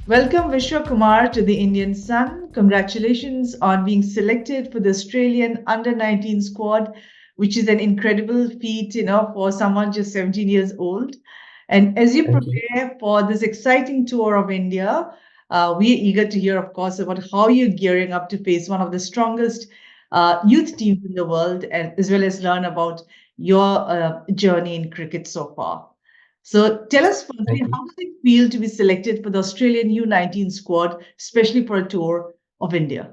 Welcome, Vishwa Kumar, to the Indian Sun. Congratulations on being selected for the Australian Under 19 squad, which is an incredible feat, for someone just 17 years old. And as you Thank you. prepare for this exciting tour of India, we're eager to hear, of course, about how you're gearing up to face one of the strongest youth teams in the world, and as well as learn about your journey in cricket so far. So tell us firstly, Thank you. how does it feel to be selected for the Australian U19 squad, especially for a tour of India?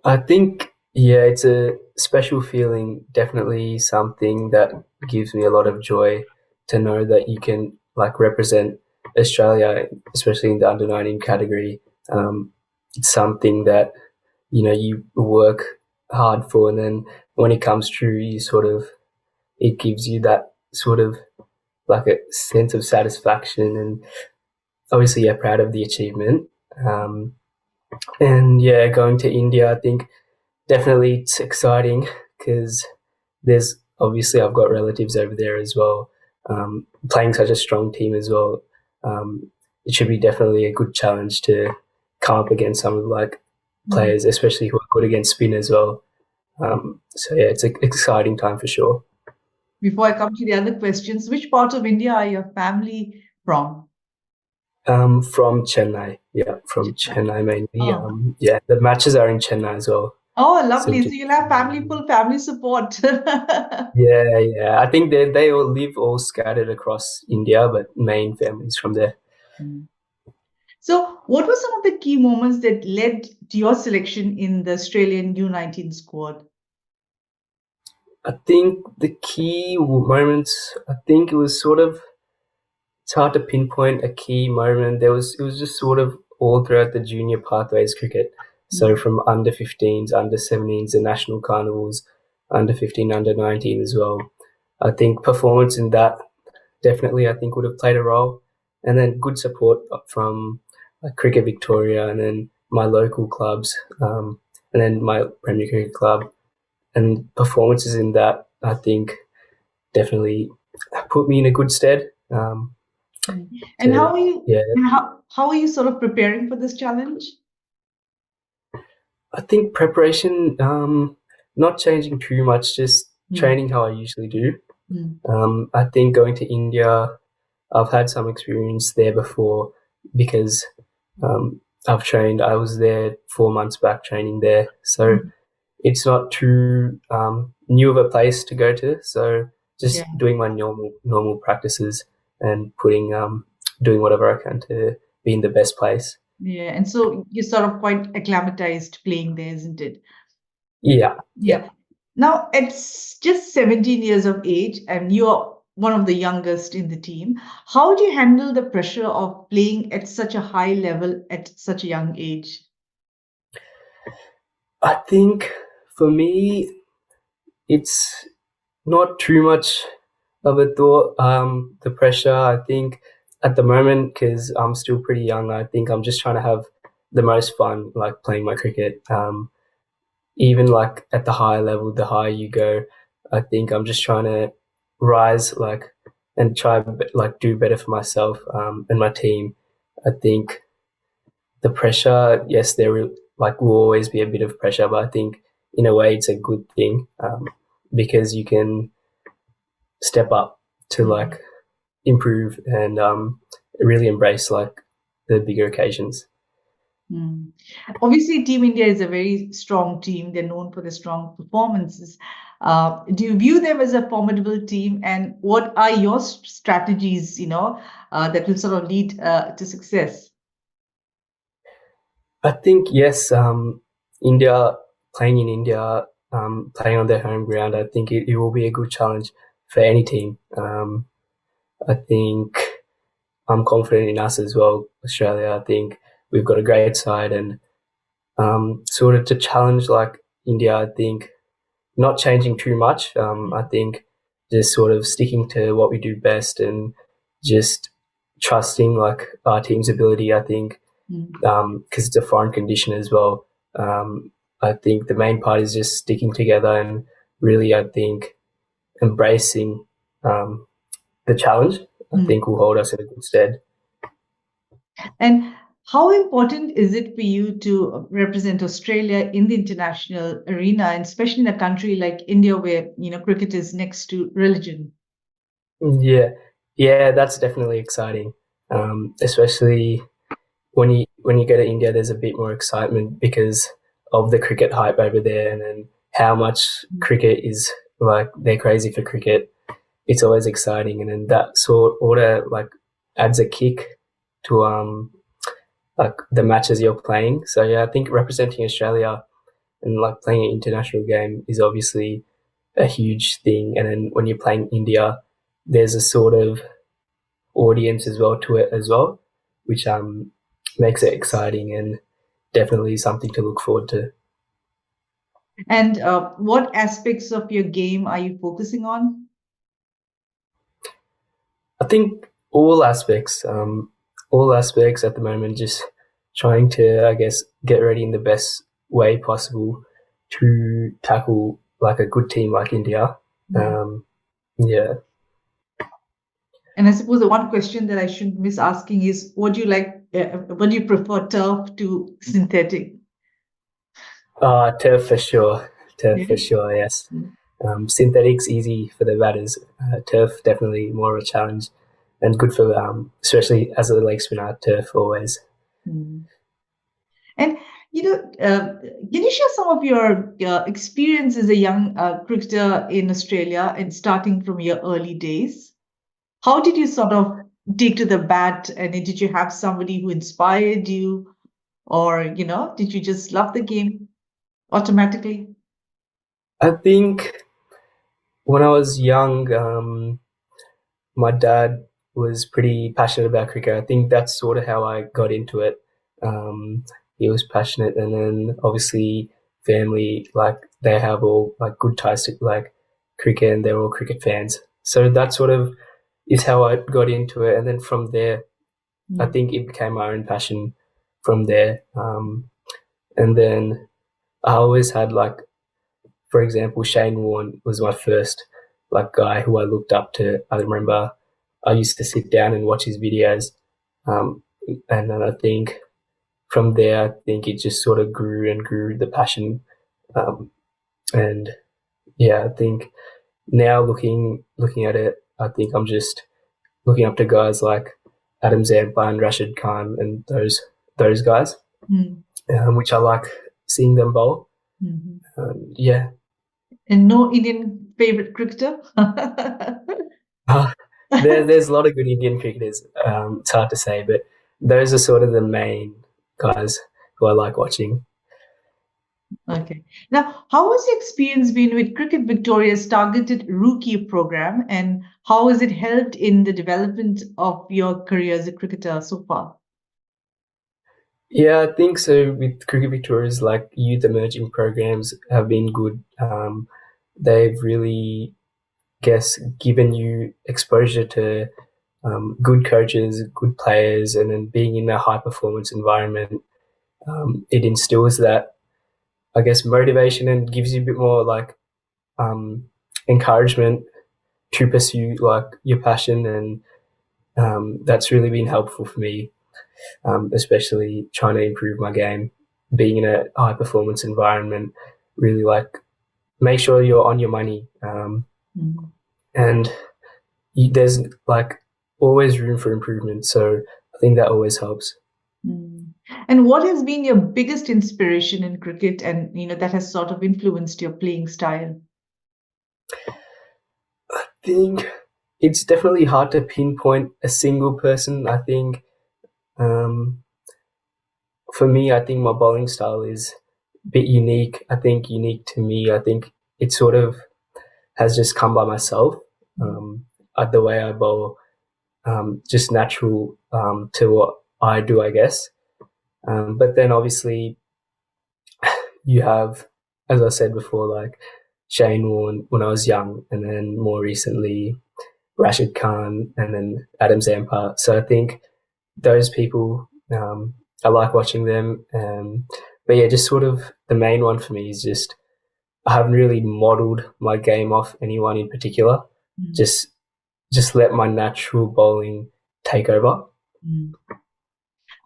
I think, yeah, it's a special feeling, definitely something that gives me a lot of joy to know that you can represent Australia, especially in the under 19 category. It's something that, you work hard for, and then when it comes true, it gives you that sort of like a sense of satisfaction, and obviously, yeah, proud of the achievement. Um, and yeah, going to India, I think definitely it's exciting because there's obviously I've got relatives over there as well, playing such a strong team as well. It should be definitely a good challenge to come up against some of Mm. players, especially who are good against spin as well. So yeah, it's an exciting time for sure. Before I come to the other questions, which part of India are your family from? From Chennai, yeah, from Chennai mainly. Oh, Yeah, the matches are in Chennai as well. oh, So lovely. So just you'll have full family support. yeah, yeah. I think they all live all scattered across India, but main families from there. Mm. So, what were some of the key moments that led to your selection in the Australian U19 squad? I think the key moments. I think it was sort of it's hard to pinpoint a key moment. It was just sort of all throughout the junior pathways cricket. So Mm. from under 15s, under 17s, the national carnivals, under 15, under 19 as well. I think performance in that definitely I think would have played a role, and then good support from Cricket Victoria, and then my local clubs, and then my Premier Cricket Club, and performances in that I think definitely put me in a good stead. Mm. And To yeah, how are you sort of preparing for this challenge? I think preparation, not changing too much, just Mm. training how I usually do. Mm. I think going to India, I've had some experience there before because I've trained. I was there 4 months back training there, so Mm. it's not too new of a place to go to. So Yeah. just doing my normal practices and putting doing whatever I can to be in the best place. Yeah, and so you're sort of quite acclimatized playing there, isn't it? Yeah, yeah. Yeah. Now, it's just 17 years of age, and you're one of the youngest in the team. How do you handle the pressure of playing at such a high level at such a young age? I think for me, it's not too much of a thought. The pressure, I think, at the moment, because I'm still pretty young, I think I'm just trying to have the most fun, like playing my cricket. Even like at the higher level, the higher you go, I think I'm just trying to rise, and try do better for myself and my team. I think the pressure, yes, will always be a bit of pressure, but I think in a way it's a good thing because you can step up to Mm. improve and really embrace the bigger occasions. Mm. Obviously, Team India is a very strong team. They're known for their strong performances. Do you view them as a formidable team? And what are your strategies, that will sort of lead to success? I think yes, India playing in India, playing on their home ground, I think it will be a good challenge for any team. I think I'm confident in us as well, Australia. I think we've got a great side, and sort of to challenge India, I think not changing too much. I think just sort of sticking to what we do best and just trusting our team's ability. I think Mm. because it's a foreign condition as well. I think the main part is just sticking together and really, I think, embracing um, the challenge. I Mm. think will hold us in a good stead. And how important is it for you to represent Australia in the international arena, and especially in a country like India, where cricket is next to religion? Yeah, yeah, that's definitely exciting. Especially when you go to India, there's a bit more excitement because of the cricket hype over there, and then how much cricket is like they're crazy for cricket. It's always exciting, and then that sort of like adds a kick to like the matches you're playing. So yeah, I think representing Australia and like playing an international game is obviously a huge thing. And then when you're playing India, there's a sort of audience as well to it as well, which makes it exciting and definitely something to look forward to. And what aspects of your game are you focusing on? I think all aspects at the moment, just trying to, I guess, get ready in the best way possible to tackle like a good team like India. Mm. Um, yeah, And I suppose the one question that I shouldn't miss asking is, what do you like? What do you prefer, turf to synthetic? turf for sure. Turf Yeah. for sure. Yes. Mm. Synthetics easy for the batters. Turf definitely more of a challenge and good for especially as a leg spinner. Turf always. Mm. And can you share some of your experience as a young cricketer in Australia and starting from your early days? How did you sort of take to the bat, and did you have somebody who inspired you, or did you just love the game automatically? I think when I was young, my dad was pretty passionate about cricket. I think that's sort of how I got into it. He was passionate, and then obviously family, like they have all like good ties to like cricket, and they're all cricket fans. So that sort of is how I got into it, and then from there, I Mm. think it became my own passion. From there, and then I always had like, for example, Shane Warne was my first like guy who I looked up to. I remember I used to sit down and watch his videos, um, and then I think from there, I think it just sort of grew and grew the passion, um, and yeah, I think now looking at it, I think I'm just looking up to guys like Adam Zampa and Rashid Khan and those guys, Mm. which I like seeing them bowl. Mhm. Yeah, And no Indian favorite cricketer? Uh, there's a lot of good Indian cricketers. It's hard to say, but those are sort of the main guys who I like watching. Okay. Now, how has the experience been with Cricket Victoria's targeted rookie program, and how has it helped in the development of your career as a cricketer so far? Yeah, I think so. With Cricket Victoria's like youth emerging programs have been good. They've really, guess, given you exposure to good coaches, good players, and then being in a high performance environment. It instills that, I guess, motivation and gives you a bit more like um, encouragement to pursue like your passion, and that's really been helpful for me, especially trying to improve my game. Being in a high performance environment, really like make sure you're on your money, Mhm. and there's like always room for improvement. So I think that always helps. Mm. And what has been your biggest inspiration in cricket, and that has sort of influenced your playing style? I think it's definitely hard to pinpoint a single person. I think um, for me, I think my bowling style is a bit unique. I think unique to me. I think it sort of has just come by myself. Mm. The way I bowl, just natural to what I do, I guess. But then obviously you have, as I said before, like Shane Warne when I was young, and then more recently Rashid Khan, and then Adam Zampa. So I think those people, I like watching them. But yeah, just sort of the main one for me is just I haven't really modeled my game off anyone in particular. Mm. Just just let my natural bowling take over. Mm.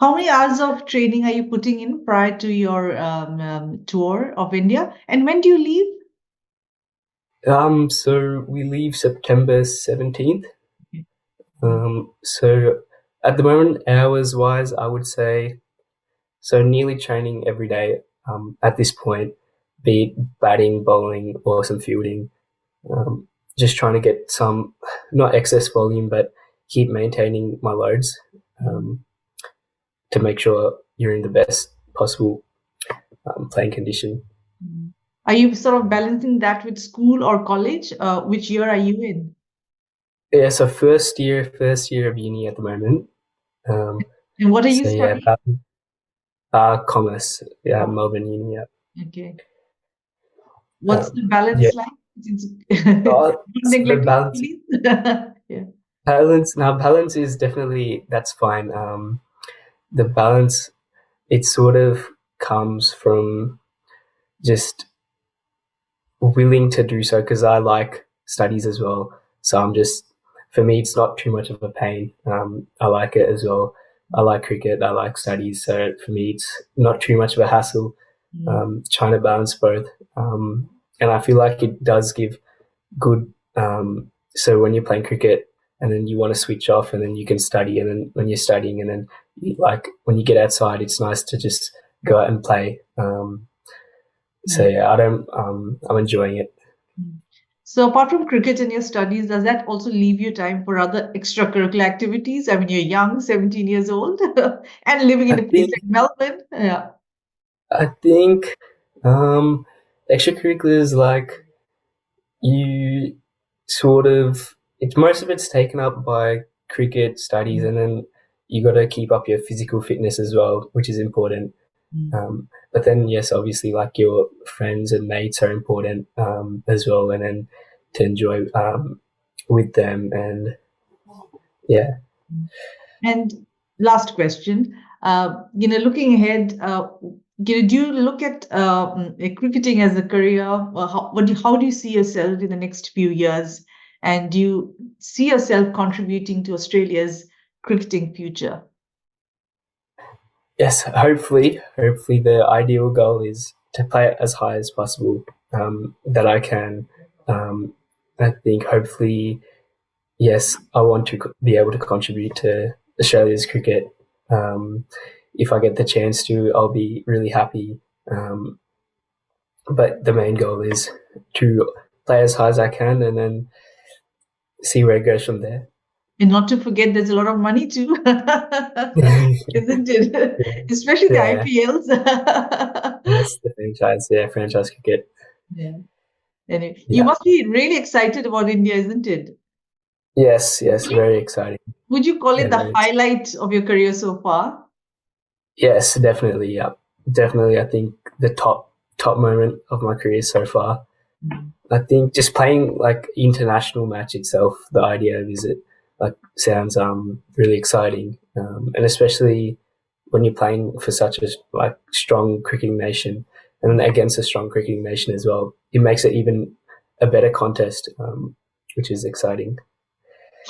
How many hours of training are you putting in prior to your tour of India? And when do you leave? So we leave September 17th. Okay. So at the moment, hours wise, I would say so nearly training every day. At this point, be it batting, bowling, or some fielding. Um, just trying to get some not excess volume, but keep maintaining my loads um, to make sure you're in the best possible playing condition. Mm. Are you sort of balancing that with school or college? Which year are you in? Yeah, so first year of uni at the moment. Um, And what are you so yeah, studying? commerce. Yeah, Oh, Melbourne Uni. Yeah. okay. What's the Yeah. balance like? Don't So the neglect your balance, studies. Yeah. balance is definitely that's fine. The balance, it sort of comes from just willing to do so because I like studies as well. So I'm just, for me, it's not too much of a pain. I like it as well. I like cricket. I like studies. So for me, it's not too much of a hassle Mm, trying to balance both. And I feel like it does give good. So when you're playing cricket and then you want to switch off and then you can study, and then when you're studying and then like when you get outside, it's nice to just go out and play. So yeah. yeah, I'm enjoying it. Mm. So apart from cricket and your studies, does that also leave you time for other extracurricular activities? I mean, you're young, 17 years old, and living I in a place think like Melbourne. Yeah. I think um, extracurriculars like you sort of it's most of it's taken up by cricket studies, Mm, and then you got to keep up your physical fitness as well, which is important. mm, But then yes, obviously like your friends and mates are important as well, and then to enjoy with them and yeah. mm. And last question, looking ahead, do you look at cricketing as a career? Or how do you see yourself in the next few years? And do you see yourself contributing to Australia's cricketing future? Yes, hopefully the ideal goal is to play it as high as possible that I can. Um, I think hopefully, yes, I want to be able to contribute to Australia's cricket. Um, if I get the chance to, I'll be really happy. Um, but the main goal is to play as high as I can and then see where it goes from there. And not to forget, there's a lot of money too, isn't it? Especially the Yeah, IPLs. yes, the franchise, yeah, franchise cricket. Yeah. Anyway, you Yeah. must be really excited about India, isn't it? Yes, very exciting. Would you call it Yeah, the very exciting. highlight of your career so far? Yes, definitely. Yeah, definitely. I think the top moment of my career so far. Mm. I think just playing like international match itself, the idea of is it like sounds really exciting, and especially when you're playing for such a like strong cricketing nation and then against a strong cricketing nation as well, it makes it even a better contest, which is exciting.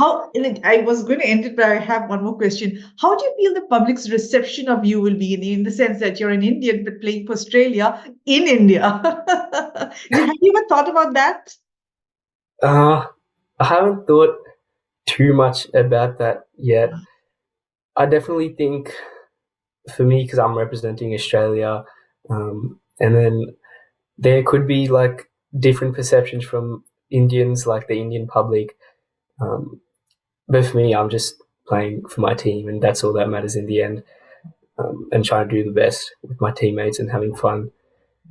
I was going to end it, but I have one more question. How do you feel the public's reception of you will be in the sense that you're an Indian but playing for Australia in India? Have you ever thought about that? Uh, I haven't thought too much about that yet. I definitely think for me, because I'm representing Australia, and then there could be like different perceptions from Indians, like the Indian public. Um, but for me, I'm just playing for my team, and that's all that matters in the end. And trying to do the best with my teammates and having fun,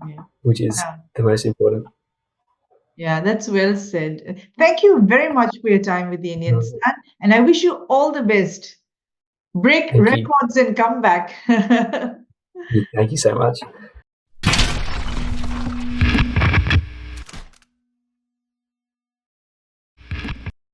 Yeah. which is the most important. Yeah, that's well said. Thank you very much for your time with the Indian Um, Sun, and I wish you all the best. Break thank you, records and come back. thank you so much.